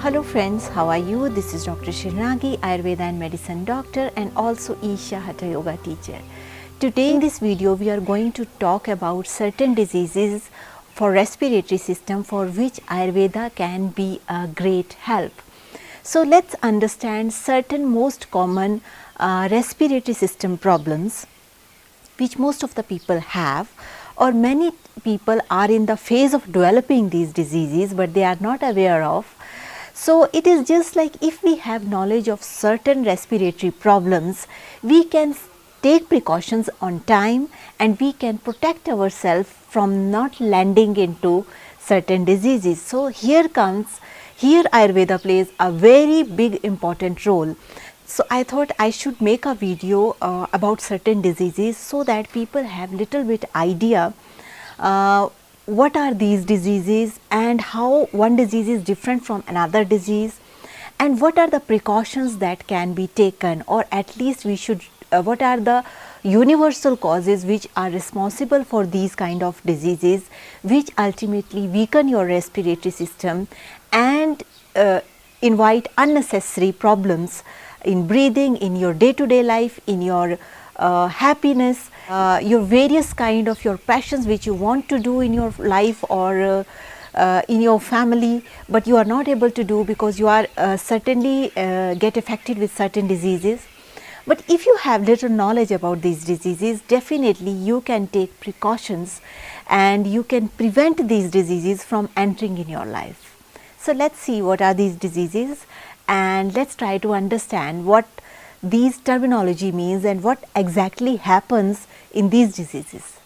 Hello friends, how are you? This is Dr. Shirnagi, Ayurveda and Medicine doctor and also Isha Hatha Yoga teacher. Today in this video we are going to talk about certain diseases for respiratory system for which Ayurveda can be a great help. So let's understand certain most common respiratory system problems which most of the people have, or many people are in the phase of developing these diseases but they are not aware of. So it is just like if we have knowledge of certain respiratory problems, we can take precautions on time and we can protect ourselves from not landing into certain diseases. So here Ayurveda plays a very big important role. So I thought I should make a video about certain diseases so that people have little bit idea what are these diseases and how one disease is different from another disease, and what are the precautions that can be taken, or at least we should what are the universal causes which are responsible for these kind of diseases which ultimately weaken your respiratory system and invite unnecessary problems in breathing, in your day-to-day life, in your happiness, your various kind of your passions which you want to do in your life or in your family, but you are not able to do because you are certainly get affected with certain diseases. But if you have little knowledge about these diseases, definitely you can take precautions and you can prevent these diseases from entering in your life. So let's see what are these diseases and let's try to understand what these terminology means and what exactly happens in these diseases.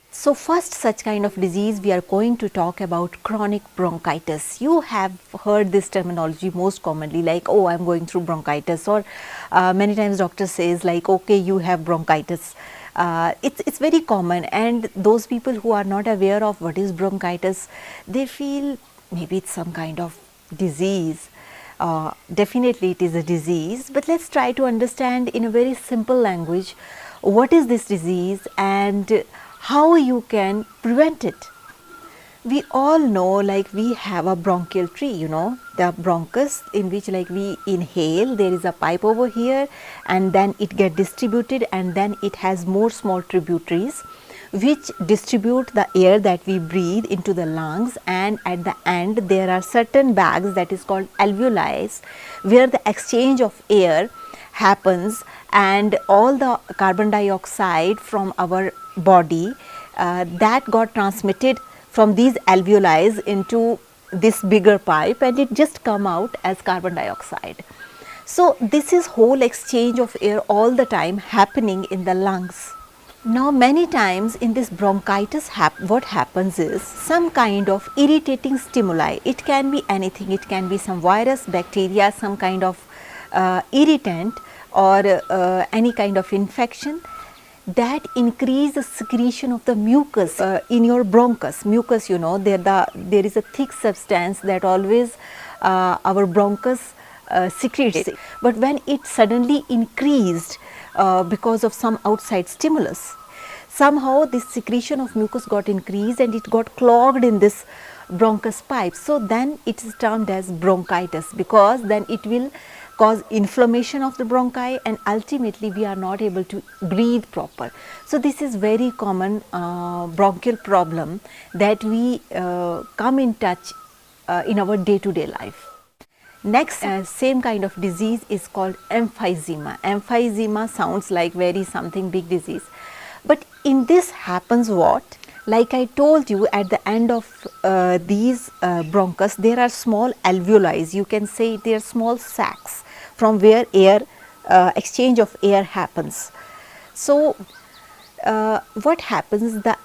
So first such kind of disease we are going to talk about chronic bronchitis. You have heard this terminology most commonly, like, oh, I am going through bronchitis, or many times doctor says like, okay, you have bronchitis. It's very common, and those people who are not aware of what is bronchitis, they feel maybe it's some kind of disease. Definitely it is a disease, but let's try to understand in a very simple language what is this disease and how you can prevent it. We all know, like, we have a bronchial tree, you know, the bronchus, in which like we inhale, there is a pipe over here and then it gets distributed and then it has more small tributaries which distribute the air that we breathe into the lungs, and at the end there are certain bags that is called alveoli where the exchange of air happens and all the carbon dioxide from our body that got transmitted from these alveoli into this bigger pipe and it just come out as carbon dioxide. So this is whole exchange of air all the time happening in the lungs. Now many times in this bronchitis what happens is some kind of irritating stimuli. It can be anything, it can be some virus, bacteria, some kind of irritant or any kind of infection that increase the secretion of the mucus in your bronchus. Mucus, you know, there is a thick substance that always our bronchus secretes, but when it suddenly increased because of some outside stimulus, somehow this secretion of mucus got increased and it got clogged in this bronchus pipe. So then it is termed as bronchitis, because then it will cause inflammation of the bronchi and ultimately we are not able to breathe proper. So this is very common bronchial problem that we come in touch in our day-to-day life. Next, same kind of disease is called emphysema. Emphysema sounds like very something big disease, but in this happens what? Like I told you, at the end of these bronchus there are small alveoli. You can say they are small sacs from where air exchange of air happens. So what happens? The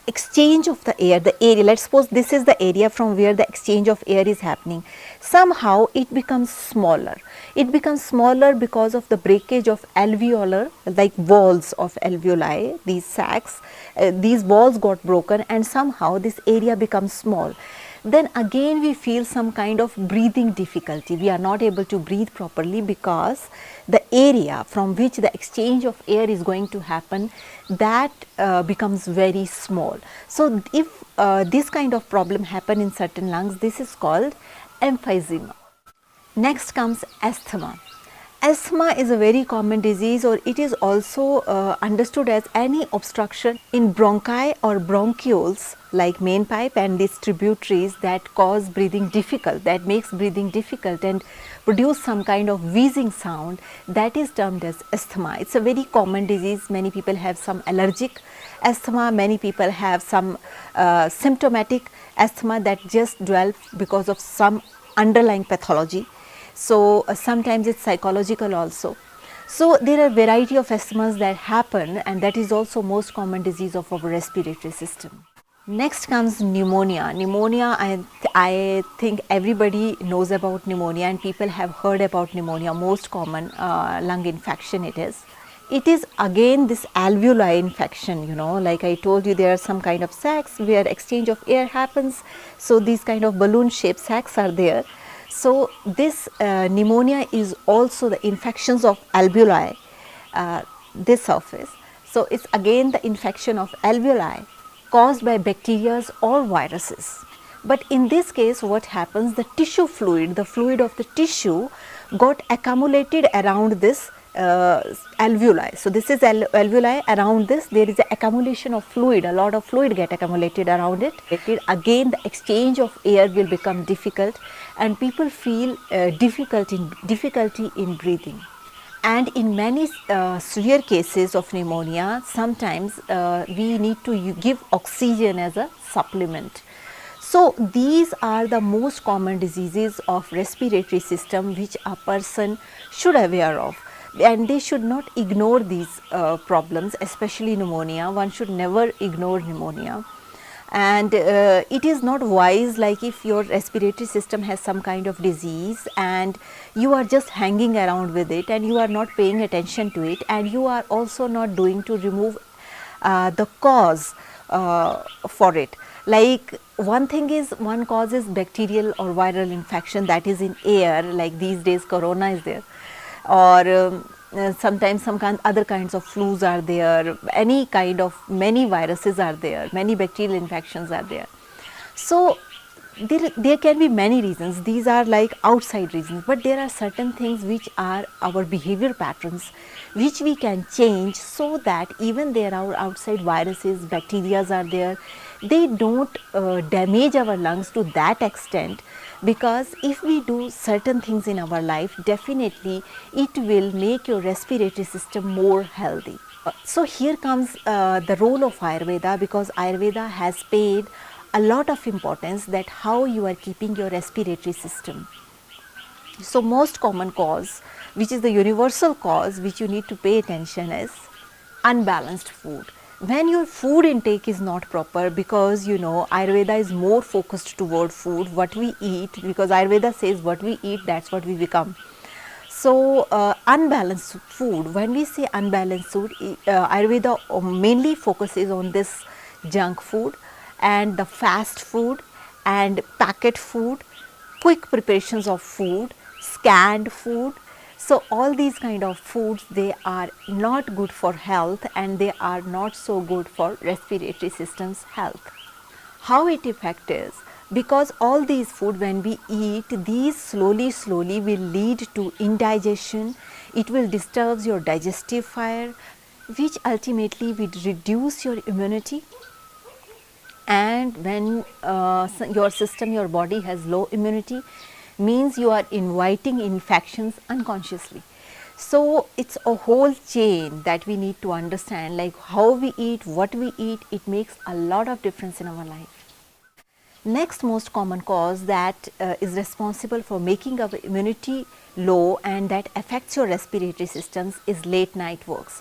exchange of the air, the area, let's suppose this is the area from where the exchange of air is happening, somehow it becomes smaller. It becomes smaller because of the breakage of alveolar, like walls of alveoli, these sacs, these walls got broken and somehow this area becomes small. Then again we feel some kind of breathing difficulty. We are not able to breathe properly because the area from which the exchange of air is going to happen, that becomes very small. So if this kind of problem happen in certain lungs, this is called emphysema. Next comes asthma. Asthma is a very common disease, or it is also understood as any obstruction in bronchi or bronchioles like main pipe and its tributaries that cause breathing difficult, that makes breathing difficult and produce some kind of wheezing sound, that is termed as asthma. It's a very common disease. Many people have some allergic asthma, many people have some symptomatic asthma that just develop because of some underlying pathology. So, sometimes it is psychological also. So, there are variety of asthmas that happen, and that is also most common disease of our respiratory system. Next comes pneumonia. Pneumonia, I think everybody knows about pneumonia, and people have heard about pneumonia, most common lung infection it is. It is again this alveoli infection, like I told you, there are some kind of sacs where exchange of air happens. So, these kind of balloon shaped sacs are there. So, this pneumonia is also the infections of alveoli, this surface. So, it is again the infection of alveoli caused by bacteria or viruses. But in this case, what happens, the tissue fluid, the fluid of the tissue got accumulated around this alveoli. So, this is alveoli, around this there is a accumulation of fluid, a lot of fluid get accumulated around it. Again the exchange of air will become difficult and people feel difficulty in breathing. And in many severe cases of pneumonia, sometimes we need to give oxygen as a supplement. So, these are the most common diseases of respiratory system which a person should aware of, and they should not ignore these problems, especially pneumonia. One should never ignore pneumonia. And it is not wise, like if your respiratory system has some kind of disease and you are just hanging around with it and you are not paying attention to it, and you are also not doing to remove the cause for it. Like one thing is, one cause is bacterial or viral infection that is in air, like these days corona is there, or sometimes some other kinds of flus are there, any kind of many viruses are there, many bacterial infections are there. So, there can be many reasons, these are like outside reasons, but there are certain things which are our behavior patterns which we can change, so that even there are outside viruses, bacteria are there, they do not damage our lungs to that extent, because if we do certain things in our life, definitely it will make your respiratory system more healthy. So, here comes the role of Ayurveda, because Ayurveda has paid a lot of importance that how you are keeping your respiratory system. So, most common cause, which is the universal cause which you need to pay attention, is unbalanced food. When your food intake is not proper, because Ayurveda is more focused toward food, what we eat, because Ayurveda says what we eat, that is what we become. So, unbalanced food, when we say unbalanced food, Ayurveda mainly focuses on this junk food and the fast food and packet food, quick preparations of food, scanned food. So, all these kind of foods, they are not good for health and they are not so good for respiratory system's health. How it affects is, because all these food when we eat, these slowly will lead to indigestion, it will disturb your digestive fire, which ultimately will reduce your immunity. And when your system, your body has low immunity, means you are inviting infections unconsciously. So, it is a whole chain that we need to understand, like how we eat, what we eat, it makes a lot of difference in our life. Next most common cause that is responsible for making our immunity low and that affects your respiratory systems is late night works.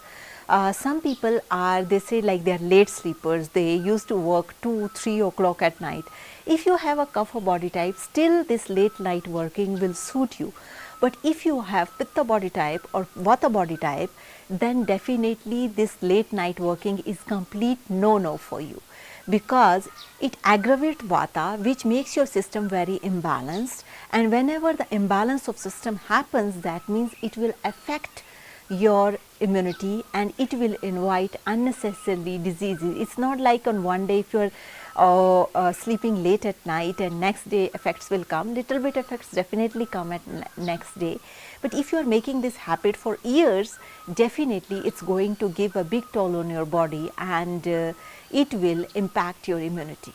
Some people are, they say like they are late sleepers, they used to work 2-3 o'clock at night. If you have a kapha body type, still this late night working will suit you. But if you have pitta body type or vata body type, then definitely this late night working is complete no for you, because it aggravates vata, which makes your system very imbalanced, and whenever the imbalance of system happens, that means it will affect your immunity and it will invite unnecessarily diseases. It is not like on one day if you are or sleeping late at night and next day effects will come. Little bit effects definitely come at next day, but if you are making this habit for years, definitely it's going to give a big toll on your body and it will impact your immunity.